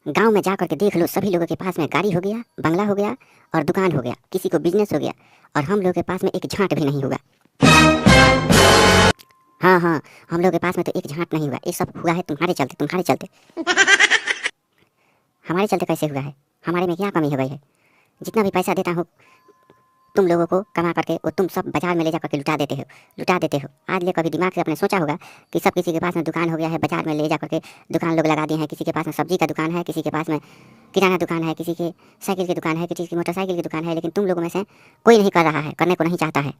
गांव में जा करके देख लो, सभी लोगों के पास में गाड़ी हो गया, बंगला हो गया और दुकान हो गया, किसी को बिजनेस हो गया, और हम लोग के पास में एक झांट भी नहीं होगा। हाँ हाँ, हम लोग के पास में तो एक झांट नहीं हुआ। ये सब हुआ है तुम्हारे चलते, तुम्हारे चलते। हमारे चलते कैसे हुआ है? हमारे में क्या कमी हो गई है? जितना भी पैसा देता हूँ तुम लोगों को कमा करके, वो तुम सब बाजार में ले जा करके लुटा देते हो, लुटा देते हो। आज ले कभी दिमाग से अपने सोचा होगा कि सब किसी के पास में दुकान हो गया है, बाजार में ले जा करके दुकान लोग लगा दिए हैं। किसी के पास में सब्जी का दुकान है, किसी के पास में किराना दुकान है, किसी के साइकिल की दुकान है, किसी की मोटरसाइकिल की दुकान है, लेकिन तुम लोगों में से कोई नहीं कर रहा है, करने को नहीं चाहता है।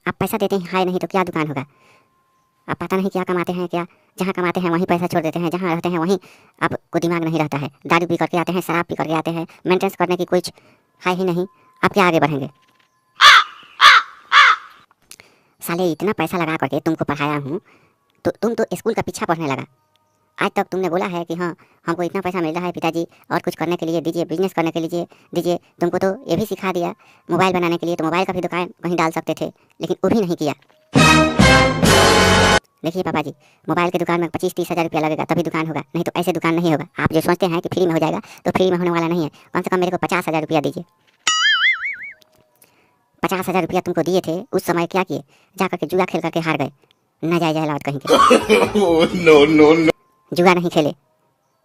आप पैसा देते हैं हाय नहीं तो क्या दुकान होगा? आप पता नहीं क्या कमाते हैं, क्या जहाँ कमाते हैं वहीं पैसा छोड़ देते हैं, जहाँ रहते हैं वहीं आपको दिमाग नहीं रहता है। दारू पी करके आते हैं, शराब पी करके आते हैं, मेंटेनेंस करने की कुछ है ही नहीं। आप क्या आगे बढ़ेंगे? साले इतना पैसा लगा करके तुमको पढ़ाया हूँ तो तुम तो स्कूल का पीछा पढ़ने लगा। आज तक तुमने बोला है कि हाँ हमको इतना पैसा मिल रहा है पिताजी, और कुछ करने के लिए दीजिए, बिजनेस करने के लिए दीजिए। तुमको तो ये भी सिखा दिया मोबाइल बनाने के लिए, तो मोबाइल का भी दुकान कहीं डाल सकते थे, लेकिन वो भी नहीं किया। देखिए पापा जी, मोबाइल की दुकान में 25-30 हज़ार रुपया लगेगा तभी दुकान होगा, नहीं तो ऐसे दुकान नहीं होगा। आप जो सोचते हैं कि फ्री में हो जाएगा, तो फ्री में होने वाला नहीं है। कम से कम मेरे को 50,000 रुपया दीजिए। 50,000 रुपया तुमको दिए थे, उस समय क्या किए? जा करके जुआ खेल करके हार गए, नाजायज औलाद कहीं के। नो नो नो, जुआ नहीं खेले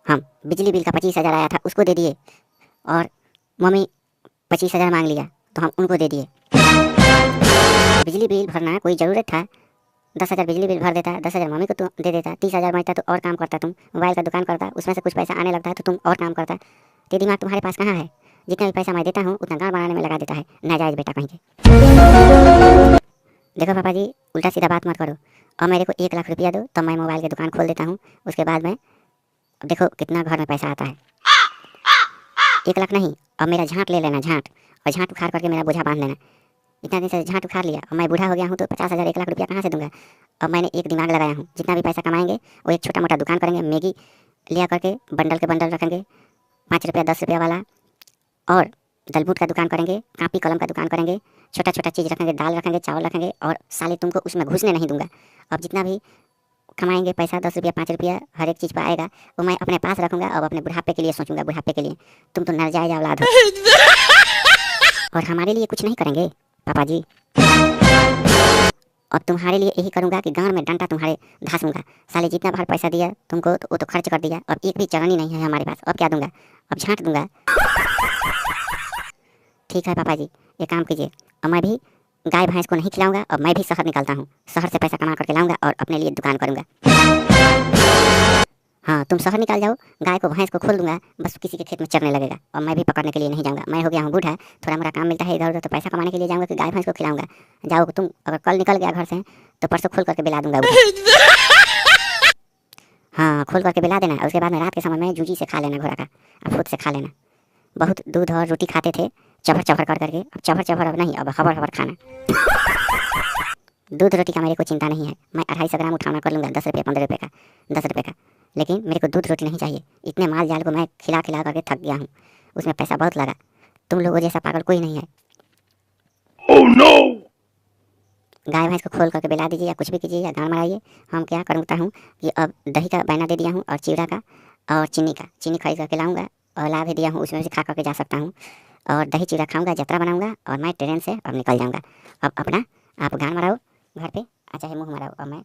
हम। बिजली बिल का 25,000 आया था, उसको दे दिए, और मम्मी 25,000 मांग लिया तो हम उनको दे दिए। बिजली बिल भरना कोई ज़रूरत था? 10,000 बिजली बिल भर देता, 10,000 मम्मी को तो दे देता, 30,000 बचता तो और काम करता तुम, मोबाइल का दुकान करता, उसमें से कुछ पैसा आने लगता है तो तुम और काम करता। ते दिमाग तुम्हारे पास कहाँ है? जितना भी पैसा मैं देता हूँ उतना गाँव बनाने में लगा देता है, नाजायज बेटा कहीं के। देखो पापा जी, उल्टा सीधा बात मत करो। और मेरे को 1 लाख रुपया दो तो मैं मोबाइल की दुकान खोल देता हूँ। उसके बाद में देखो कितना घर में पैसा आता है। 1 लाख नहीं, अब मेरा झांट ले लेना, झांट, और झांट उखाड़ करके मेरा बोझा बांध लेना। इतना दिन से झांट उखाड़ लिया और मैं बूढ़ा हो गया हूँ तो 50,000 1 लाख रुपया कहाँ से दूंगा? अब मैंने एक दिमाग लगाया हूँ, जितना भी पैसा कमाएंगे वो एक छोटा मोटा दुकान करेंगे। मैगी लिया करके बंडल के बंडल रखेंगे, 5 रुपया 10 रुपया वाला, और दलबूट का दुकान करेंगे, कापी कलम का दुकान करेंगे, छोटा छोटा चीज़ रखेंगे, दाल रखेंगे, चावल रखेंगे, और साले तुमको उसमें घुसने नहीं दूंगा। अब जितना भी कमाएंगे पैसा 10 रुपया 5 रुपया हर एक चीज़ पर आएगा, वो मैं अपने पास रखूँगा और अपने बुढ़ापे के लिए सोचूंगा, बुढ़ापे के लिए। तुम तो नाजायज औलाद हो। और हमारे लिए कुछ नहीं करेंगे पापा जी। और तुम्हारे लिए यही करूँगा कि गांव में डंडा तुम्हारे धासूंगा। साले जितना बाहर पैसा दिया तुमको तो वो तो खर्च कर दिया, और एक भी चरनी नहीं है हमारे पास। अब क्या दूंगा? अब झांट दूंगा। ठीक है पापा जी, ये काम कीजिए, और मैं भी गाय भैंस को नहीं खिलाऊंगा, और मैं भी शहर निकलता हूँ, शहर से पैसा कमा करके लाऊंगा और अपने लिए दुकान करूँगा। हाँ तुम शहर निकल जाओ, गाय को भैंस को खोल दूंगा, बस किसी के खेत में चरने लगेगा, और मैं भी पकड़ने के लिए नहीं जाऊँगा। मैं हो गया हूँ बूढ़ा, थोड़ा मोड़ा काम मिलता है इधर उधर तो पैसा कमाने के लिए जाऊँगा कि गाय भैंस को खिलाऊंगा। जाओ तुम, अगर कल निकल गया घर से तो परसों खोल करके बिला दूंगा। हाँ खोल करके बिला देना, उसके बाद में रात के समय में जूजी से खा लेना, घोड़ा का अब खुद से खा लेना। बहुत दूध और रोटी खाते थे चफर चफर कर करके, अब चफर चफर अब नहीं, अब हबर हबर खाना। दूध रोटी का मेरे को चिंता नहीं है, मैं 250 ग्राम उठाना कर लूँगा, 10 रुपये 15 रुपये का, 10 रुपये का। लेकिन मेरे को दूध रोटी नहीं चाहिए। इतने माल जाल को मैं खिला खिला करके थक गया हूँ, उसमें पैसा बहुत लगा। तुम लोगों जैसा पागल कोई नहीं है। oh, no! गाय भैंस को खोल करके बिला दीजिए या कुछ भी कीजिए या गाँव में आइए। हम क्या करता हूँ कि अब दही का बैना दे दिया हूँ, और चिवड़ा का और चीनी का, चीनी खरीद करके लाऊंगा, और ला भी दिया हूँ, उसमें से खा करके जा सकता हूँ। और दही चिवड़ा खाऊंगा, जतरा बनाऊंगा, और मैं ट्रेन से अब निकल जाऊंगा। अब अपना आप गान मराओ घर पे, चाहे मुँह मराओ, और मैं